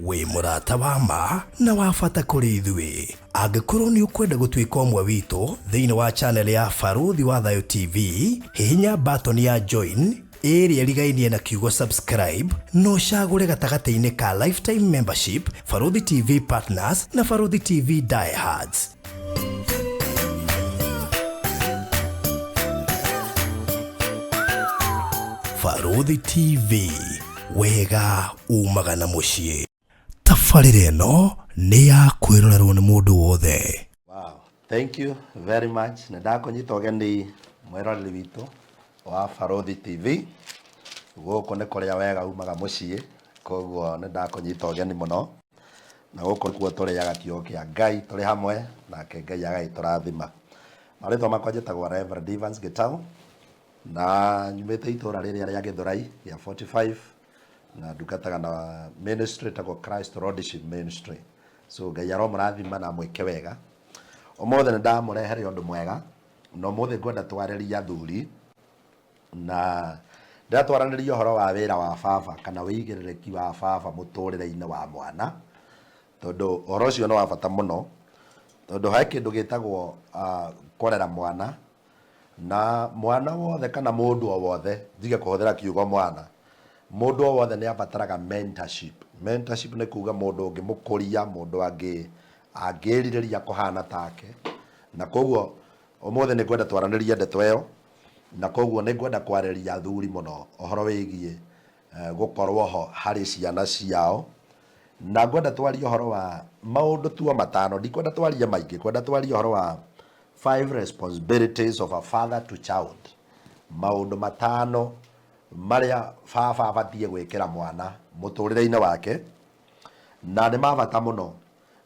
we murata wa ma na wabata kuri ithuĩ. Angĩkorwo nĩ ũkwenda gũtuĩka ũmwe witũ thĩinĩ wa channel ya Baruthi wa Thayo TV, hihinya button ya join ĩrĩa ĩrigainie na kiugo subscribe, no cagũre gatagatĩ-inĩ ka lifetime membership, Baruthi TV Partners na Baruthi TV Diehards. Baruthi TV, wega umaga na mũciĩ. Tabarĩra ĩno nĩ ya kwĩrorerwo nĩ mũndũ wothe. Wow, thank you very much. Nĩndakũnyita ũgeni mwĩroreri witũ wa Baruthi TV. Gũkũ nĩ kũrĩa wega umaga mũciĩ, koguo nĩndakũnyita ũgeni mũno. Na gũkũ kuo tũrĩaga kiugo kĩa Ngai tũrĩ hamwe, nake Ngai agagĩtũrathima. Marĩtwa makwa njĩtagwo Reverend Gitau, na nyumĩte itũra rĩrĩa rĩa Gĩthũrai ya 45, na ndungataga na ministry tagwo Christ Lordship Ministry. So Ngai aromũrathima na mwĩke wega. Ũmũthĩ nĩndamũrehere ũndũ mwega, na ũmũthĩ ngwenda twarĩrie athuri, na ndatwaranĩria ũhoro wa wĩra wa baba kana wĩigĩrĩrĩki wa baba mũtũrĩre-inĩ wa mwana, tondũ ũhoro ũcio nĩ wa bata mũno, tondũ he kĩndũ gĩtagwo kũrera mwana, na mwana wothe kana mũndũ o wothe, ndige kũhũthĩra kiugo mwana, mũndũ o wothe nĩ abataraga mentorship. Mentorship nĩ kuuga mũndũ ũngĩmũkũria, mũndũ angĩĩrirĩria kũhana take, na koguo ũmũthĩ nĩ ngwenda twaranĩrie ndeto ĩyo, na koguo nĩ ngwenda kwarĩria athuri mũno ũhoro wĩgiĩ gũkorwo ho harĩ ciana ciao, na ngwenda twarie ũhoro wa maũndũ tuo matano. Ndikwenda twarie maingĩ, ngwenda twarie ũhoro wa 5 responsibilities of a father to child. Maũndũ matano marĩa baba abatiĩ gwĩkĩra mwana mũtũrĩre-inĩ wake, na nĩ ma bata mũno,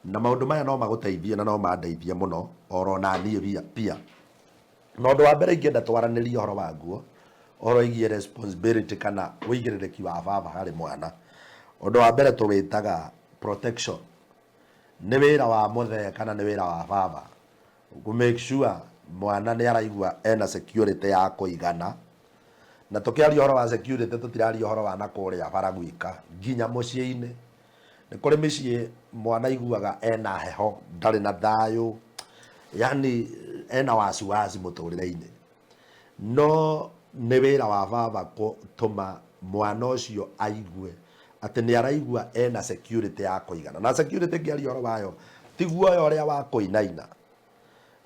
na maũndũ maya no magũteithie na no mandeithie mũno oro na niĩ pia. Na ũndũ wa mbere ingĩenda twaranĩrie ũhoro waguo, ũhoro wĩgiĩ responsibility kana wĩigĩrĩrĩki wa baba harĩ mwana. Ũndũ wa mbere tũwĩtaga protection. Nĩ wĩra wa mũthee kana nĩ wĩra wa baba to make sure mwana nĩ araigua ena security ya kũigana. Na tũkĩaria ũhoro wa security tũtiraria ũhoro wa nakũrĩa bara gwika, nginya mũciĩ-inĩ. Nĩ kũrĩ mĩciĩ mwana aiguaga ena heho, ndarĩ na thayũ, yani ena wasiwasi mũtũrĩre-inĩ. No nĩ wĩra wa baba gũtũma mwana ũcio aigue atĩ nĩ araigua ena security ya kũigana. Na security ngĩaria ũhoro wayo ti guoya ũrĩa wa kũinaina,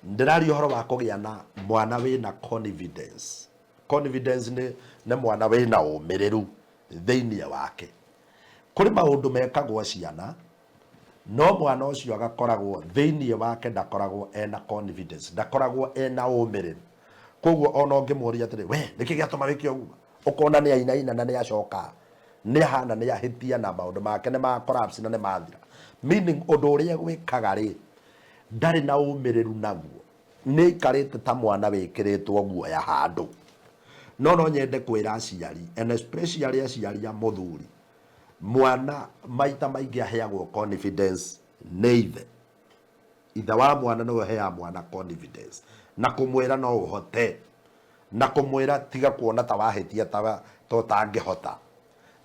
ndĩraria ũhoro wa kũgĩa na mwana wĩna confidence. Confidence nĩ mwana wĩna ũmĩrĩru thĩinĩ wake. Kũrĩ maũndũ mekagwo ciana, no mwana ũcio agakoragwo thĩinĩ wake ndakoragwo ena confidence, ndakoragwo ena ũmĩrĩru. Koguo ona ũngĩmũria atĩrĩ, we nĩkĩ gĩatũma wĩke ũguo, ũkona nĩ ainaina na nĩ acoka, nĩ ahana nĩ ahĩtia na maũndũ make nĩ ma collapse na nĩ mathira. Meaning ũndũ ũrĩa gwĩkaga rĩ, ndarĩ na ũmĩrĩru naguo, nĩ ikarĩte ta mwana wĩkĩrĩtwo guoya handũ. No nyende kwĩra aciari, and especially aciari a mũthuri, mwana maita maingĩ aheagwo confidence nĩ ithe wa mwana nĩwe ũheaga mwana confidence, na kũmwĩra no ũhote, na kũmwĩra tiga kuona ta wahĩtia ta ũtangĩhota.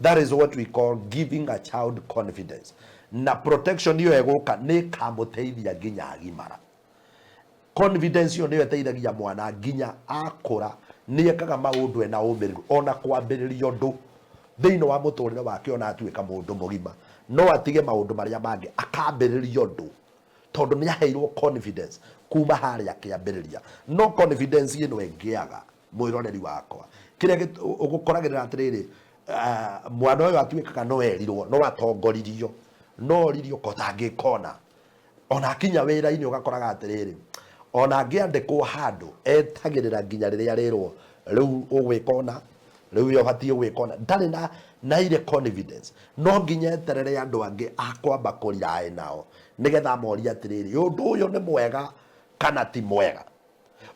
That is what we call giving a child confidence. Na protection hiyo egũka nĩ kamũteithia nginya agimara. Confidence hiyo nĩyo ĩteithagia mwana nginya akũra nĩ ekaga maũndũ ena ũmĩrĩru, ona kwambĩrĩria ũndũ thĩinĩ wa mũtũrĩre wake ona atuĩka mũndũ mũgima, no atige maũndũ marĩa mangĩ akambĩrĩria ũndũ, tondũ nĩ aheirwo confidence kuma harĩa kĩambĩrĩria. No confidence ĩno ĩngĩaga, mwĩroreri wakwa, kĩrĩa ũgũkoragĩrĩra atĩrĩrĩ, mwana ũyũ atuĩkaga no erirwo, no atongoririo, no oririo kotangĩkona, ona akinya wĩra-inĩ ũgakoraga atĩrĩrĩ, ona angĩandĩkwo handũ etagĩrĩra nginya rĩrĩa rĩrwo rĩu ũgwĩkona, rĩu ũbatiĩ gwĩkona, ndarĩ na ile confidence. No nginya eterere andũ angĩ akwamba kũriaĩ nao nĩgetha amoria atĩrĩrĩ, ũndũ ũyũ nĩ mwega kana ti mwega.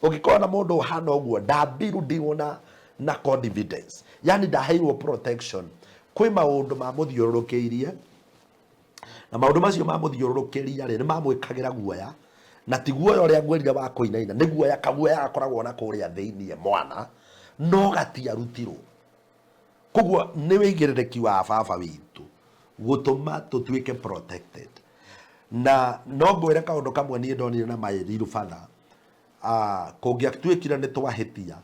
Ũngĩkorwo na mũndũ ũhana ũguo ndambirundirwo na confidence, yani ndaheirwo protection, kwĩ maũndũ mamũthiũrũrũkĩirie, na maũndũ macio mamũthiũrũrũkĩria rĩ nĩ mamwĩkagĩra guoya, na ti guoya ũrĩa ngwĩrire wa kũinaina, nĩ guoya kaguoya gakoragwo na kũrĩa thĩinĩ mwana, no gatiarutirwo. Koguo nĩ wĩigĩrĩrĩki wa baba witũ gutuma tutuike protected. Na no ngwire kaundu kamwe nie ndonire na mairiru father kungiatuikire ni twahitia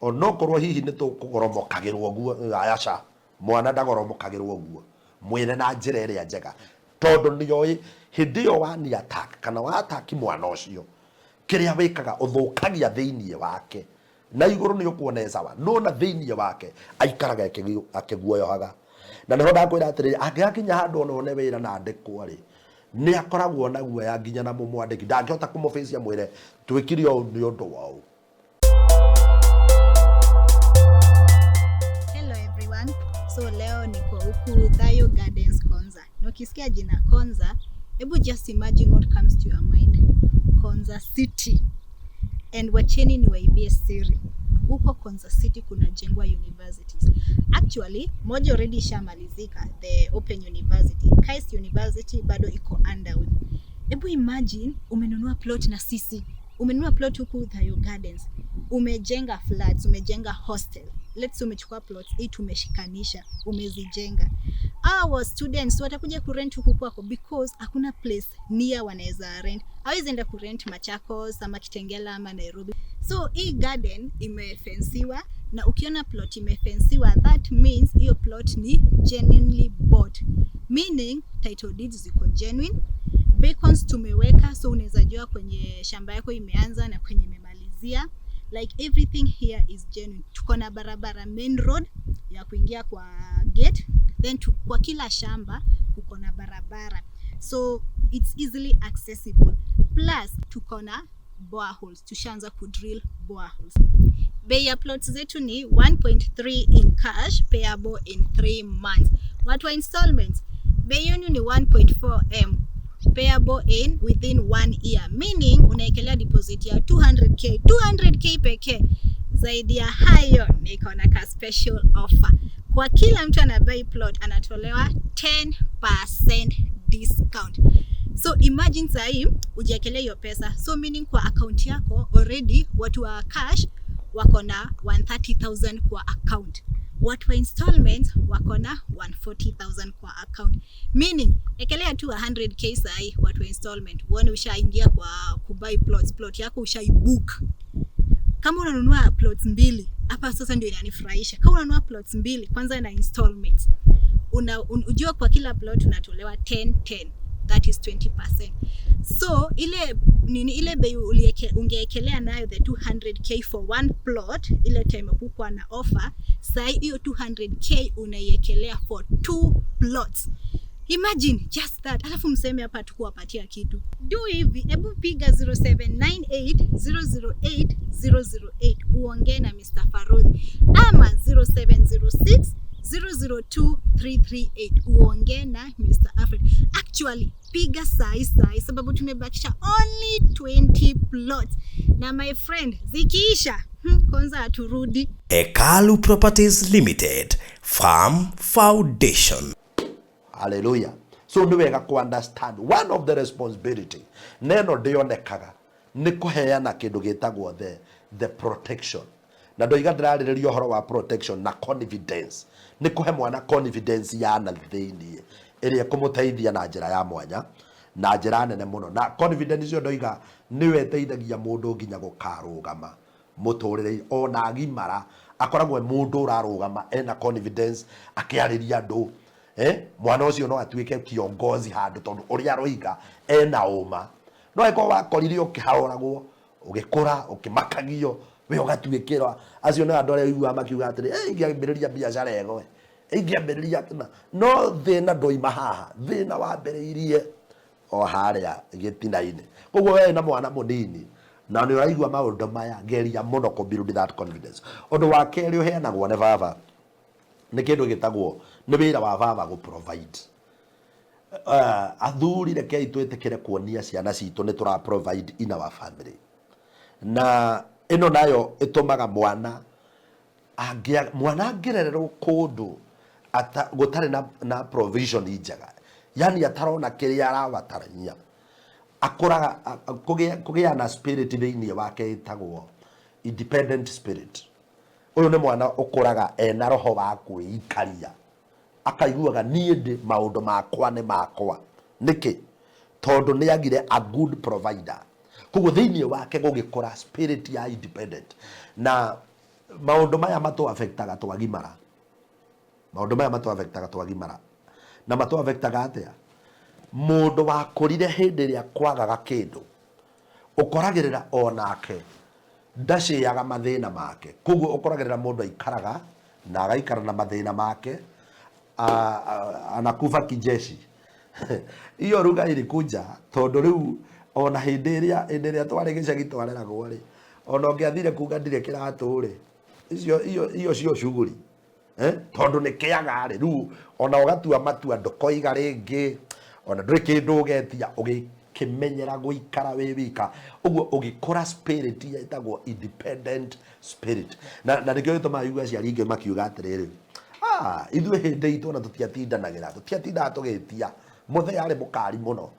onokorwo hihi ni tukugoromokagirwo guo ayaca mwana ndagoromokagirwo guo mwire na njira iria njega tondu nioi hindi yo wani attack kana wa attack mwana ucio kiria wikaga uthukagia thiini wake na iguru ni ukuoneza wa no na thiini wake aikaraga akiguoyohaga na niho ndakwira atiri angiakinya handu one wira na ndikwo ri ni akoragwo na guoya nginya na mumwandiki ndangihota kumufecia mwire twikiri o ni undu wao. Hello everyone, so leo niko huku Thayo Gardens Konza. Na ukisikia jina Konza, hebu just imagine what comes to your mind. Konza City. And wacheni ni waibie siri. Huko Konza City kuna jengwa universities. Actually, moja already ishamalizika, the Open University. KAIS University bado iko underway. Hebu imagine umenunua plot na sisi. Umenunua plot huku Thayo Gardens. Umejenga flats, umejenga hostel. Let's say umechukua plots 8 umeshikanisha, umezijenga. Our students watakuja kurent huku kwako because hakuna place near wanaweza rent. Hawezi enda kurent Machakos ama Kitengela ama Nairobi. So hii garden imefensiwa na ukiona plot imefensiwa, that means hiyo plot ni genuinely bought. Meaning title deeds ziko genuine. Beacons tumeweka so unaweza jua kwenye shamba yako imeanza na kwenye imemalizia. Like everything here is genuine. Tuko na barabara main road ya kuingia kwa gate, then kwa kila shamba tuko na barabara, so it's easily accessible. Plus tuko na boreholes, tushaanza kudrill boreholes. Bei ya plots zetu ni 1.3 in cash payable in 3 months. Watu wa installments, bei yenu ni 1.4M payable in within 1 year, meaning unaekelea deposit ya 200k pekee. Zaidi ya hayo niko na ka special offer. Kwa kila mtu anabai plot anatolewa 10% discount. So imagine sahi ujiekelee hiyo pesa, so meaning kwa account yako already watu wa cash wako na 130,000 kwa account, watu wa installment wako na 140,000 kwa account, meaning ekelea tu 100k sahi watu wa installment, uone ushaingia kwa kubuy plots, plot yako ushaibook. Kama unanunua plots 2 hapa sasa ndio inanifurahisha. Kama unanunua plots 2 kwanza na installments, unajua kwa kila plot unatolewa 10, that is 20%. So ile bei ungeekelea nayo the 200k for one plot ile time kukua na offer, sasa hiyo 200k unaiekelea for 2 plots. Imagine just that. Alafu mseme hapa tukuwapatia kitu. Do hivi, hebu piga 0798008008 uongee na Mr. Farodhi, ama 0706002338 uongee na Mr. Alfred. Actually piga sai sababu tumebakisha only 20 plots. Na my friend, zikiisha kwanza aturudi. Ekalu Properties Limited, Farm Foundation. Hallelujah. So ni wega ku understand one of the responsibility neno ndionekaga ni kuheana kindu gitagwo the protection. Na ndoiga ndirarĩrĩria ũhoro wa protection na confidence. Ni kuhe mwana confidence ya na thiini ĩrĩa kũmũteithia na njĩra ya mwanya na njĩra nene mũno. Na confidence ĩyo ndoiga niwe teithagia mũndũ nginya gũkarũgama mũtũrĩre ona agimara akoragwo mũndũ ũrarũgama ena confidence akĩarĩria andũ. Mwana ucio no atuike kiongozi handu tondu uria roiga ena uma. No eko wakoririo kiharoragwo ugikura ukimakagio we ugatuikira acio na andu aria igua makiuga atiri ingiambiriria biashara ego ingiambiriria no thina ndoima haha thina wambiriirie o haria gitinaine. Koguo we na mwana munini na ni uraigua maundu maya geria muno ku build that confidence. Undu wa keri uheanagwo ne baba ni kindu gitagwo ni wira wa baba go provide. Athuri reke itwetekere kuonia ciana citu ni tura provide in our family. Na ino nayo itumaga mwana angirererwo kundu ata gutare na provision njega, yani atarona kiria arabatarania akuraga kugia na spirit thiini wake itagwo independent spirit. Uyu ni mwana ukuraga ena roho wa kwikaria akaiguaga niĩ ndĩ maũndũ makwa nĩ makwa. Nĩkĩ? Tondũ nĩ agire a good provider. Koguo thĩinĩ wake gũgĩkora spirit ya independent. Na maũndũ maya matũ affectaga twagimara. Maũndũ maya matũ affectaga twagimara. Na matũ affectaga atĩa? Mũndũ wakũrire hĩndĩ ĩrĩa kwagaga kĩndũ, ũkoragĩrĩra onake ndacĩaga mathĩna make. Koguo ũkoragĩrĩra mũndũ aikaraga na agaikara na mathĩna make, anakufa kijeshi. Iyo ruga ilikuja tondu riu ona hindi ĩrĩa twari gĩcagi twareragwo ri, ona ũngĩathire kuga ndirĩ kĩratũ ri, iyo cio shughuli tondu nĩ kĩaga ri, riu ona ũgatua matua ndũkoiga rĩngĩ, ona ndũrĩ kĩndũ ũgetia, ũgĩkĩmenyera gũikara wĩ wika, ũguo ũgĩkora spirit ĩtagwo independent spirit. Na nĩkĩo gĩtũmaga igua aciari aingĩ makiuga atĩrĩrĩ, ithuĩ hĩndĩ itũ ona tũtiatindaga tũgĩtia mũthee arĩ mũkari mũno,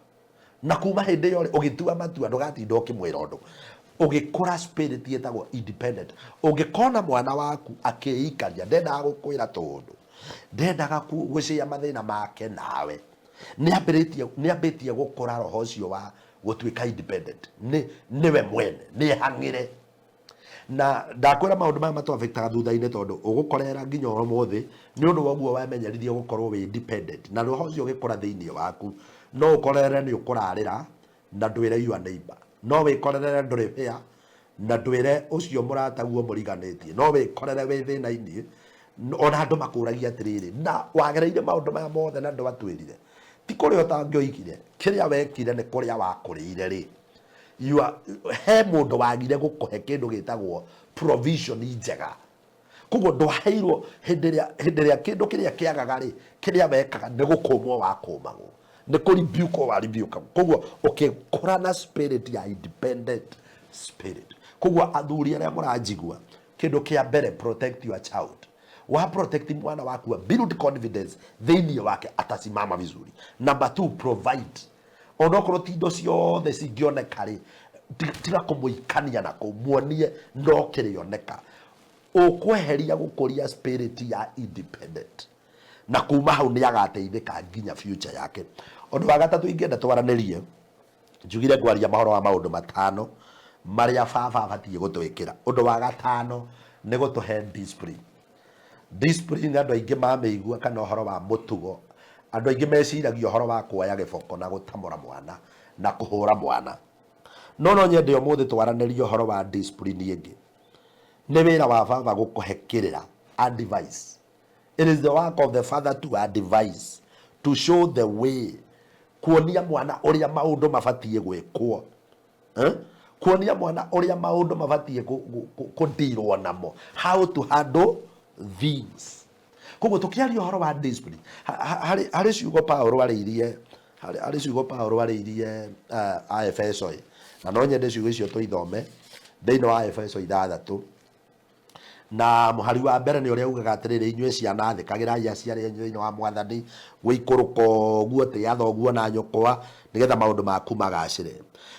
na kuma hĩndĩ ĩyo ũgĩtua matua ndũgatinda ũkĩmwĩra ũndũ. Ũgĩkora spirit ĩtagwo independent. Ũngĩkona mwana waku akĩikaria ndendaga gũkwĩra tondũ ndendaga gũcĩa mathĩna make nawe, nĩambĩtie gũkũra roho ũcio wa gũtuĩka independent, nĩwe mwene, nĩhang'ĩre. Na ndakwĩra maũndũ maya matũ affectaga thutha-inĩ tondũ ũgũkorera nginya ũmũthĩ nĩ ũndũ woguo wamenyerithie gũkorwo wĩ independent, na roho ũcio ũgĩkora thĩinĩ waku no ũkorere nĩ ũkũrarĩra na ndwĩre your neighbor, no wĩkorere ndũrĩ hĩa na ndwĩre ũcio mũrataguo mũriganĩtie, no wĩkorere wĩ thĩna-inĩ ona andũ makũragia atĩrĩrĩ, na wagereire maũndũ maya mothe na ndwatwĩrire, ti kũrĩa ũtangĩoigire, kĩrĩa wekire nĩ kũrĩa wakũrĩire rĩ. He mũndũ wagire gũkũhe kĩndũ gĩtagwo provision njega. Koguo ndwaheirwo hĩndĩ ĩrĩa kĩndũ kĩrĩa kĩagaga rĩ, kĩrĩa wekaga nĩ gũkũmwo wakũmagwo, nĩ kũribiuko waribiuka. Koguo ũkĩkũra na spirit ya independent spirit. Koguo athuri arĩa mũranjigua, kĩndũ kĩa mbere, protect your child. Wa protect mwana waku, build confidence thĩinĩ wake atasimama vizuri. Number 2, provide. Onokorwo ti indo ciothe cingĩoneka rĩ, tiga kũmũikania na kũmuonie no kĩrĩoneka. Ũkweheria gũkũria spirit ya independent, na kuma hau nĩ agateithĩka nginya future yake. Ũndũ wa gatatũ ingĩenda twaranĩrie, njugire kwaria mahoro wa maũndũ matano marĩa baba abatiĩ gũtwĩkĩra. Ũndũ wa gatano nĩ gũtũhe discipline. Discipline andũ aingĩ mamĩigua kana ũhoro wa mũtugo, andũ aingĩ meciragia ũhoro wa kuoya gĩboko na gũtamũra mwana na kũhũra mwana. No nyende ũmũthĩ twaranĩrie ũhoro wa discipline ĩngĩ. Nĩ wĩra wa baba gũkũhe kĩrĩra, advice. It is the work of the father to advise, to show the way, kuonia mwana ũrĩa maũndũ mabatiĩ gwĩkwo, kuonia mwana ũrĩa maũndũ mabatiĩ kũndirwo namo, how to handle things. Koguo tukiaria ũhoro wa discipline, harĩ ciugo Paulo arĩirie Aefeso, na no nyende ciugo icio tũithome thĩinĩ wa Aefeso 6, na mũhari wa mbere nĩ ũrĩa ugaga atĩrĩrĩ, inyuĩ ciana thikagĩrai aciari anyu thĩinĩ wa Mwathani, gũikũrũka ũguo, tĩatha ũguo na nyũkwa, nĩgetha maũndũ maku magacĩre.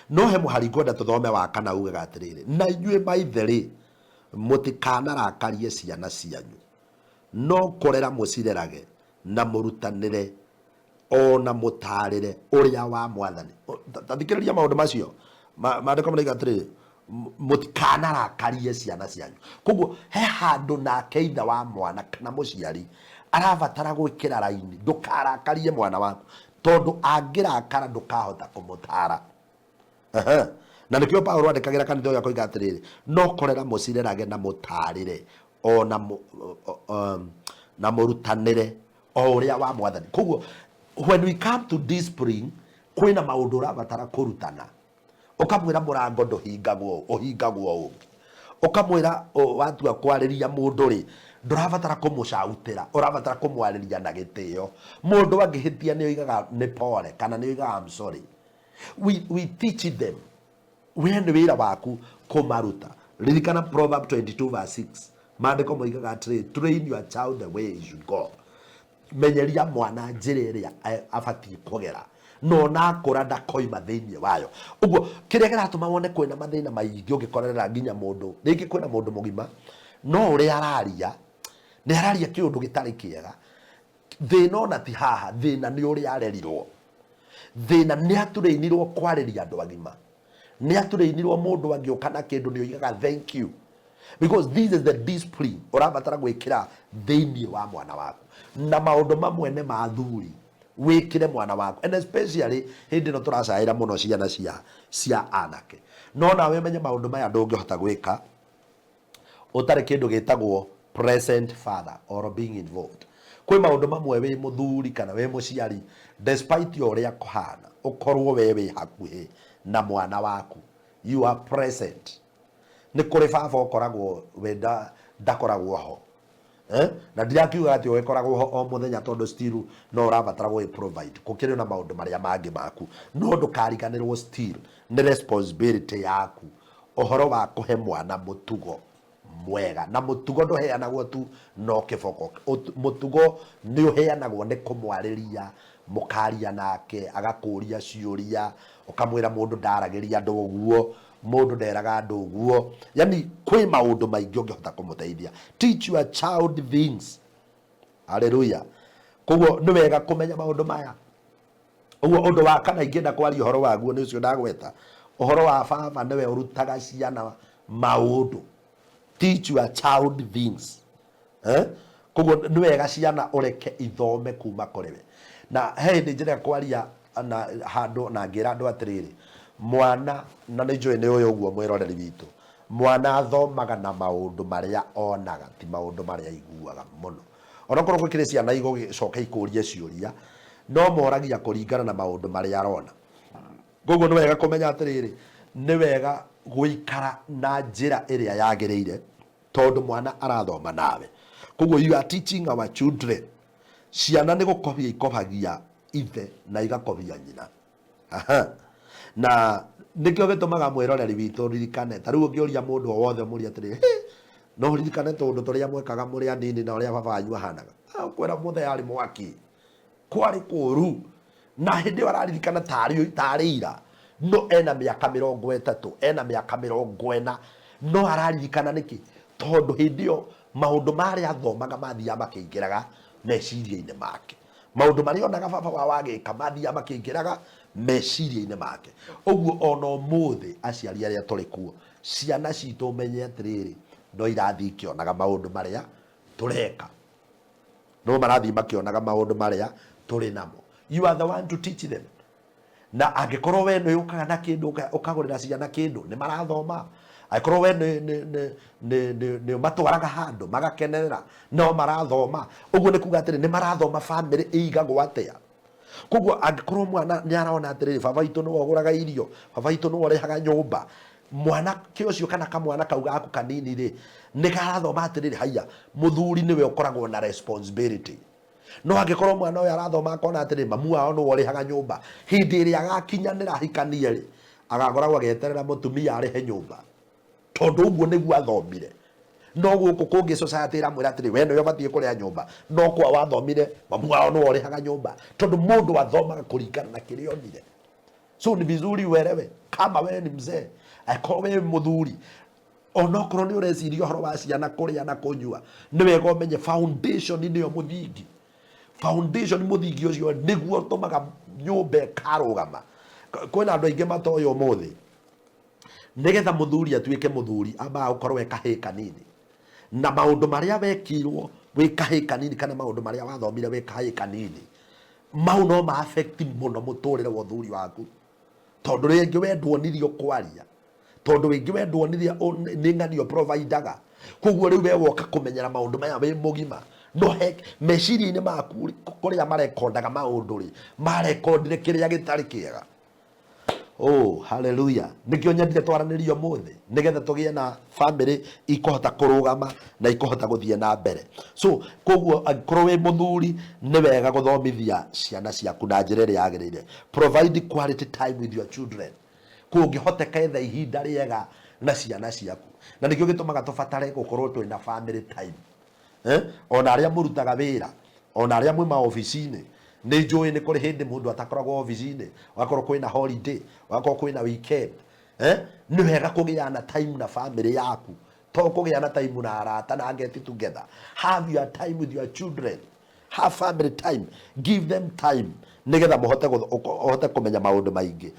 No he mũhari ngwenda tũthome wa 4 ugaga atĩrĩrĩ, na inyuĩ maithe rĩ, mũtikanarakarie ciana cianyu, no kũrera mũcirerage na mũrutanĩre ona mũtarĩre ũrĩa wa Mwathani. Tathikĩrĩria maũndũ macio, maandĩko marauga atĩrĩrĩ, mũtikanarakarie ciana cianyu. Koguo he handũ nake ithe wa mwana kana mũciari arabatara gwĩkĩra raini, ndũkarakarie mwana waku, tondũ angĩrakara ndũkahota kũmũtara. Na nĩkĩo Paulo andĩkagĩra kanitha ũyũ akoiga atĩrĩrĩ, no kũrera mũcirerage na mũtarĩre ona na mũrutanĩre o ũrĩa wa Mwathani. Koguo when we come to discipline, kwĩna maũndũ ũrabatara kũrutana. Ũkamwĩra mũrango ndũhingagwo, ũhingagwo ũngĩ. Ũkamwĩra watua kwarĩria mũndũ rĩ, ndũrabatara kũmũcautĩra, ũrabatara kũmwarĩria na gĩtĩo. Mũndũ angĩhĩtia nĩ oigaga nĩ pole kana nĩ oigaga I'm sorry. We teach them. We nĩ wĩra waku kũmaruta. Ririkana Proverbs 22:6. Maandĩko moigaga atĩrĩ, train your child the way he should go. Menyeria mwana njĩra ĩrĩa abatiĩ kũgera, no nakũra ndakoima thĩinĩ wayo. Ũguo kĩrĩa kĩratũma wone kwĩna mathĩna maingĩ ũngĩkorera nginya mũndũ, rĩngĩ kwĩna mũndũ mũgima, no ũrĩa araria nĩ araria kĩũndũ gĩtarĩ kĩega, thina ona ti haha, thina ni uri arerirwo, thina ni aturinirwo kwariria andu agima, ni aturinirwo mundu angioka na kindu ni oigaga thank you, because this is the discipline urabatara gwikira thiini wa mwana waku, na maundu mamwe ne mathuri wikire mwana waku, and especially hindi no turacaira muno ciana cia anake, no nawe menye maundu maya ndungihota gwika utari kindu gitagwo present father or being involved. Kwi maundu mamwe wi muthuri kana wi muciari, despite uria kuhana ukorwo wewe hakuhi na mwana waku, you are present. Ni kuri baba ukoragwo wenda ndakoragwo ho, na ndirakiuga ati ukoragwo ho o muthenya tondu still no urabatara go provide kukiri na maundu maria mangi maku, no ndukariganirwo still ni responsibility yaku uhoro wa kuhe mwana mutugo mwega, na mutugo nduheanagwo tu no kiboko, mutugo ni uheanagwo ni kumwariria, mukaria nake agakuria ciuria, ukamwira mundu ndaragiria andu uguo, mundu nderaga andu uguo, yani kwi maundu maingi ungihota kumuteithia. Teach your child things. Hallelujah. Koguo ni wega kumenya maundu maya. Uguo undu wa kana ingenda kwaria uhoro waguo ni ucio ndagweta, uhoro wa baba niwe urutaga ciana maundu. Teach your child things. Koguo ni wega ciana ureke ithome kuma kuriwe. Na hindi njira kwaria na handu na ngira andu atiriri, mwana na ni njui ni uyu uguo mwiroreri witu, mwana athomaga na maundu maria onaga, ti maundu maria iguaga muno. Onokorwo gwikire ciana igocoka ikurie ciuria, no moragia kuringana na maundu maria arona. Koguo ni wega kumenya atiriri, ni wega guikara na njira iria yagiriire tondu mwana arathoma nawe. Koguo you are teaching our children. Ciana ni gukobia ikobagia ithe na igakobia nyina. Na nikio gitumaga mwiroreri witu ririkane, taru ngioria mundu o wothe muri atiri no ririkane tondu turia mwekaga muri anini na uria baba anyu ahanaga, kwera muthe yari mwaki kwari kuru, na hindi araririkana tari ira, no ena miaka 30, ena miaka 40, no araririkana niki tondu hindi yo maundu maria athomaga mathia makingiraga meciria-ini make, maundu maria onaga baba wa wagika mathia makingiraga meciria-ini make. Uguo ona umuthi aciari aria turi kuo, ciana citu menye atiriri, no irathi ikionaga maundu maria tureka, no marathi makionaga maundu maria turi namo. You are the one to teach them. Na angikorwo we ni ukaga na kindu ukagurira ciana kindu, ni marathoma. Aikorwo we ni matwaraga handu magakenerera, no marathoma. Uguo ni kuga atiri ni marathoma family igagwo atia. Koguo angikorwo mwana ni araona atiri baba itu no oguraga irio, baba itu no orehaga nyumba, mwana kiucio kana kamwana kau gaku kanini ri ni karathoma atiri haya muthuri niwe ukoragwo na responsibility. No angikorwo mwana uyu arathoma akona atiri mamu wao no orehaga nyumba, hindi iria agakinyanira hikanie ri agakoragwo ageterera mutumia arihe nyumba, tondu uguo niguo athomire. No guku kungi society iramwira atiri we no yobatie kuria nyumba, no kwa wathomire mamu wao no orehaga nyumba, tondu mundu athomaga kuringana na kiria onire. So ni vizuri werewe kama we ni mzee, akorwo we muthuri, onokorwo ni ureciria horo wa ciana kuria na kunyua, ni wega umenye foundation ni yo muthingi. Foundation muthingi ucio niguo tumaga nyumba karugama. Kwina andu aingi matoyo umuthi, nigetha muthuri atuike muthuri amba ukorwo we kahii kanini, na maundu maria wekirwo we kahii kanini kana maundu maria wathomire we kahii kanini, mau no ma affect muno muturire wa uthuri waku, tondu ringi we nduonirio kwaria, tondu wingi we nduonirio ni ng'ani providaga. Koguo riu we woka kumenyera maundu maya we mugima, no he meciria-ini maku kuria marekondaga maundu ri marekondire kiria gitari kiega. Oh, hallelujah. Nikio nyendire twaranirio muthi nigetha tugie na family ikohota kurugama na ikohota guthie na mbere. So koguo akorwo we muthuri ni wega guthomithia ciana ciaku na njira iria yagirire. Provide quality time with your children. Kungihoteka etha ihinda riega na ciana ciaku, na nikio gitumaga tubatare gukorwo twi na family time. Ona aria murutaga wira, ona aria mwi ma office-ini, ni njui ni kuri hindi mundu atakoragwo office-ini, wakorwo kwina holiday, wakorwo kwina weekend, ni wega kugiana time na family yaku, to kugiana time na arata na get together. Have your time with your children, have family time, give them time nigetha muhote kumenya maundu maingi.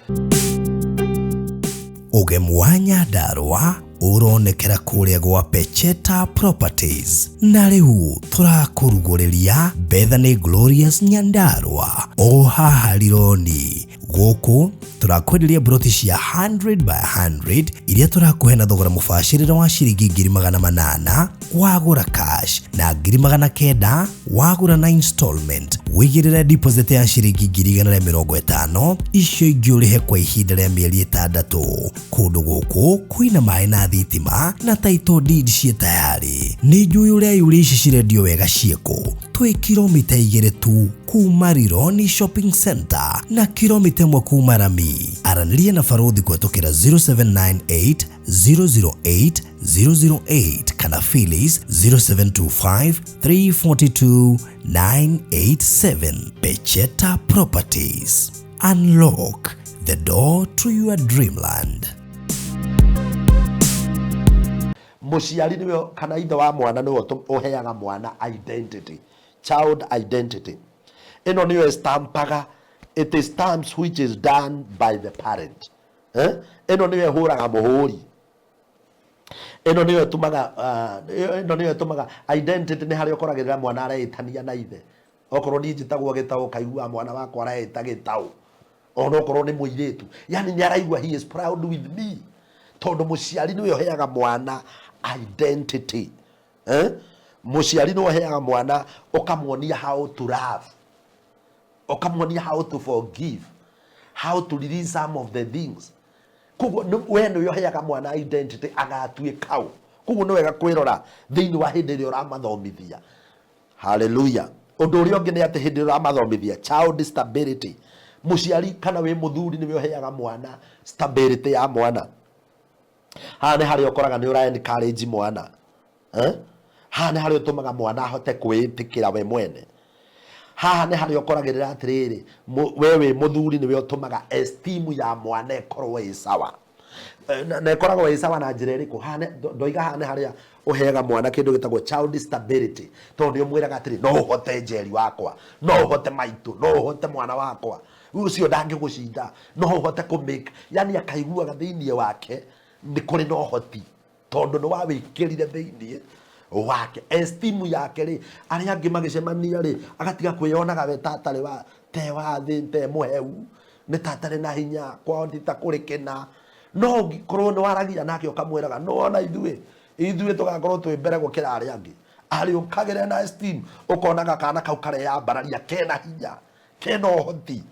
Ugemu wa Nyandarua uronekera kuria gwa Pecheta Properties. Na riu turakuruguriria Bethany Glorious Nyandarua o haha Rironi. Guku turakwenderia broti cia 100 by 100 iria turakuhe na thogora mubashirira wa ciringi 800 wagura cash na 900 wagura na installment. Wigirire deposit ya ciringi 150 icio ingĩ urihe kwa ihinda rĩa mĩeri 6. Kundu guku kwina mai na thitima na title deed cie tayari. Ni njui uria yuri ici cirendio wega cieko. Twi kilomita 2 tu kuma Rironi Shopping Center na kilomita 1 kuma Rami. Araniria na Farodhi kwetukira 0798 008 008 kana Phyllis 0725 342 987. Pecheta Properties. Unlock the door to your dreamland. Muciari niwe kana ithe wa mwana niwe uheaga mwana identity, child identity. Ino niwe stampaga, it is stamps which is done by the parent. Ino niwe huraga muhuri. Ino niwe tumaga identity ni hari ukoragirira mwana areitania na ithe. Okorwo ni njitagwo Gitau kaigua mwana wakwa areita Gitau. Ono okorwo ni muiretu, yani ni araigua he is proud with me. Tondu muciari niwe uheaga mwana identity. Muciari niwe uheaga mwana ukamwonia how to love, ukamwonia how to forgive, how to release some of the things. Kugo we niwe uheaga mwana identity agatuikau. Kugo niwe gakwirora thiini wa hindi ria uramathomithia. Hallelujah. Undu uria ungi ni ati hindi ria uramathomithia child stability. Muciari kana we muthuri niwe uheaga mwana stability ya mwana. Haha ni hari ukoraga ni ura encourage mwana. Haha ni hari utumaga mwana ahote kwitikira we mwene. Haha ni hari ukoragirira atiriri wewe muthuri niwe utumaga esteem ya mwana ikorwo i sawa. Na ikoragwo i sawa na njira iriku. Haha ndoiga haha ni hari uheaga mwana kindu gitagwo child stability. Tondu ni mwiraga atiri no uhote njeri wakwa, no uhote maitu, no uhote mwana wakwa. Ucio ndangigucinda, no uhote kumake, yani akaiguaga thiini wake ni kuri no hoti tondu no wawikirire thiini wake esteem yake ri ari angi magicemania ri agatiga kwiyonaga we tatari wa te wa thi te muheu ni tatari na hinya kwa ndita kurikena no korwo no waragia nake ukamwiraga no ona ithuĩ tugakorwo twi mbere gukira ari angi ari ukagire na esteem ukonaga kana kau kare ya bararia kena hinya kena hoti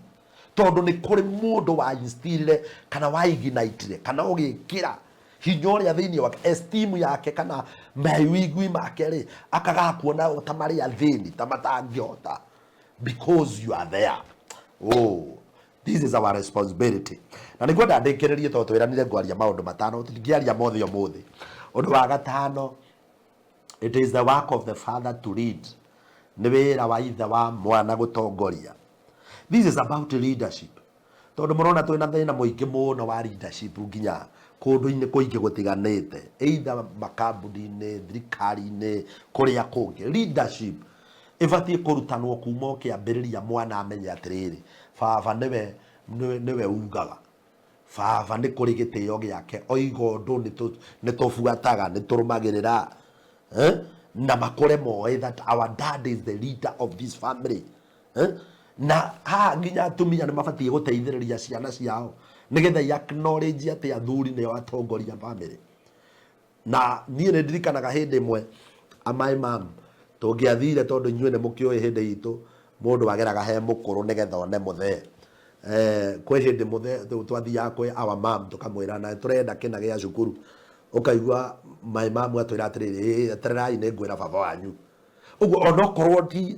tondu ni kuri mundu wa instille kana wa ignite kana ugikira hinya uria thiini wa esteem yake kana maiwigwi make ri akagakuona tamari ya thiini tamatangihota because you are there. Oh, this is our responsibility. Na niguo ndandikiririe tondu twiranire ngwaria maundu matano tutingiaria mothe umuthi. Undu wa gatano, it is the work of the father to lead. Ni wira wa ithe wa mwana gutongoria. This is about leadership. Tondu murona twina thina muingi muno wa leadership nginya kundu-ini kuingi gutiganite, either makambuni-ini, thirikari-ini, kuria kungi. Leadership ibatie kurutanwo kuma kiambiriria mwana amenye atiriri baba niwe ugaga, baba ni kuri gitio giake oigondu nitubuataga niturumagirira na makore moe that our dad is the leader of this family. Na nginya atumia ni mabatie guteithiriria ciana ciao nigetha i acknowledge ati athuri ni atongoria family. Na nie ni ndirikanaga hindi imwe my mom tungiathire tondu inyuĩ ni mukioi hindi itu mundu ageraga he mukuru nigetha one muthe kwi hindi muthe twathiaga kwi our mom tukamwira na turenda kina gia cukuru ukaigua my mom atwira atiriri etererai ni ngwira baba wanyu. Uguo onokorwo ti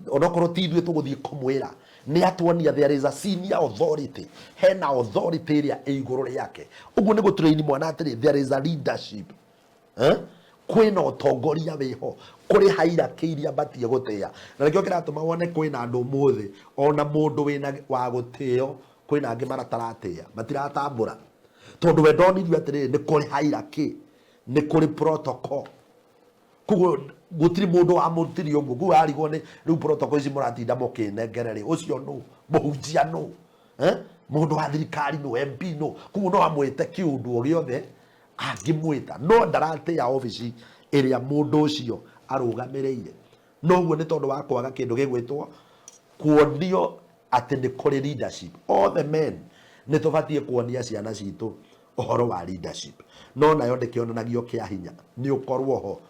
ithuĩ tuguthii kumwira ni atuonia there is a senior authority, hena authority iria iguru riake. Uguo ni gutrain mwana atiri there is a leadership. Kwina utongoria wiho kuri hierarchy iria batie gutia. Na nikio kiratuma wone kwina andu muthi ona mundu wina wa gutio kwina angi marataratia matiratambura tondu we ndonirio atiri ni kuri hierarchy, ni kuri protocol. kugo gutiri mundu wa mutiri ungu kugo arigo ni riu protocol ici muratinda mukinengerere ucio no muhunjia no mundu wa thirikari no MP no kugo no amwite kiundu o giothe angimwita no ndarate ya office iria mundu ucio arugamireire noguo ni tondu wa kwaga kindu gigwitwo kuonio ati ni kuri leadership. All the men ni tubatie kuonia ciana citu uhoro wa leadership no nayo ndikionanagio kia hinya ni ukorwo ho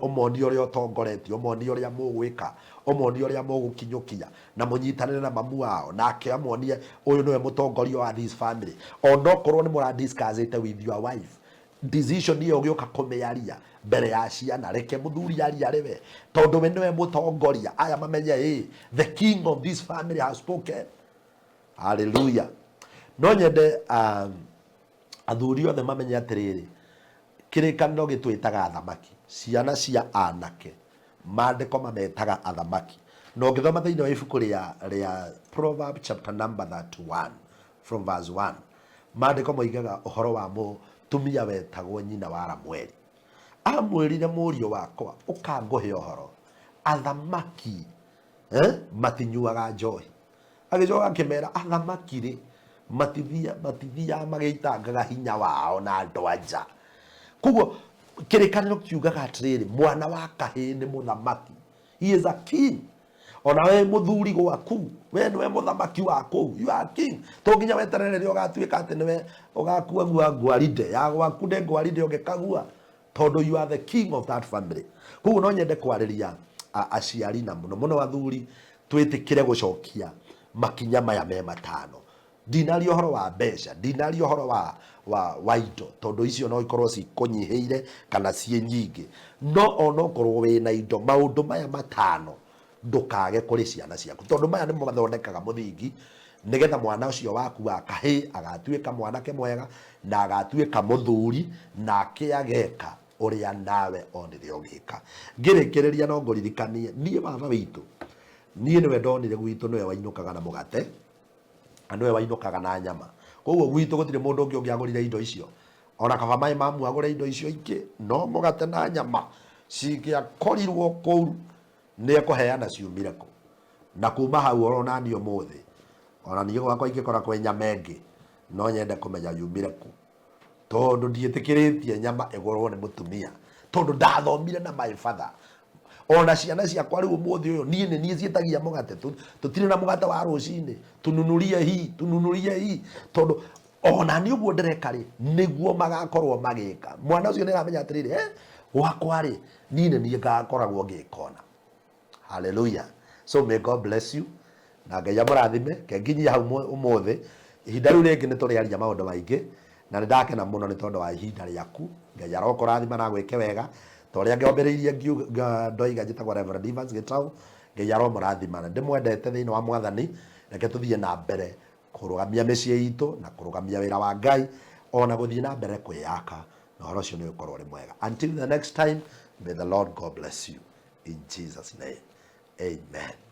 omondi uria utongoretio omondi uria mugwika omondi uria mugukinyukia na munyitanire na mamu wao nake amonie uyu niwe mutongoria wa this family onokorwo ni mura discuss it with your wife decision iyo gioka kumearia mbere ya ciana reke muthuri ariarewe tondu we niwe mutongoria aya mamenye the king of this family has spoken. Hallelujah. No nyende athuri othe mamenye atiriri kirikaniro gitwitaga athamaki ciana cia anake mandiko mametaga athamaki no ngithoma thiini wa ibuku ria Proverbs chapter number 31 from verse 1 mandiko moigaga uhoro wa mutumia wetagwo nyina wa Ramweli amwirire murio wakwa ukanguhe uhoro athamaki matinyuaga njohi agicoka akimera athamaki ri matithia mageitangaga hinya wao na andu anja kugo kirikaniro kiugaga atiriri mwana wa kahi ni muthamaki he is a king ona we muthuri gwaku we niwe muthamaki waku you are king to nginya weterere ugatuika ati niwe ugakua ngwaride ya gwaku de ngwaride ugekagua tondu you are the king of that family. Kugo no nyende kwariria aciari na muno athuri twitikire gucokia makinya maya me matano dinari ohoro wa besha dinari ohoro wa indo tondu icio no ikorwo ci kunyiheire kana cie nyingi no ono korwo we na indo maundu maya matano ndukage kuri ciana ciaku tondu maya nimo mathondekaga muthingi nigetha mwana ucio waku akahi agatuika mwanake mwega na agatuika muthuri nake ageka uria nawe onire ugika ngirikiriria no nguririkanie nie baba witu nie niwe ndonire gwitu niwe wainukaga na mugate andu wainukaga na nyama koguo gwitu gutire mundu ungi ungiagurire indo icio ona kaba mai mamu agure indo icio ingi no mugate na nyama cikia korirwo kou ni ekuheana ciumire ku na kuma hau orona ni umuthi ona ni gwakwa ingikora kwe nyama ingi no nyende kumenya yumire ku tondu ndietikiritie nyama igurwo ni mutumia tondu ndathomire na my father ona ciana ciakwa riu umuthi uyu nie cietagia mugate tutire na mugate wa rucini tununurie hii tondu ona ni uguo ndireka ri niguo magakorwo magika mwana ucio ni ramenya atiriri gwakwa ri nie ngakoragwo ngikona. Hallelujah. So may God bless you na Ngai amurathime ke nginyia hau umuthi ihinda riu ringi ni turiaria maundu maingi na ndakena muno ni tondu wa ihinda riaku Ngai arokorathima na gwike wega toria ngiomberiirie ndoiga njitagwo Reverend Evans Gitau Ngai aromurathima na ndimwendete thiini wa mwathani reke tuthie na mbere kurugamia micii itu na kurugamia wira wa Ngai ona guthie na mbere kwiyaka na horo cio ni ukorwo ri mwega. Until the next time, may the Lord God bless you in Jesus name. Amen.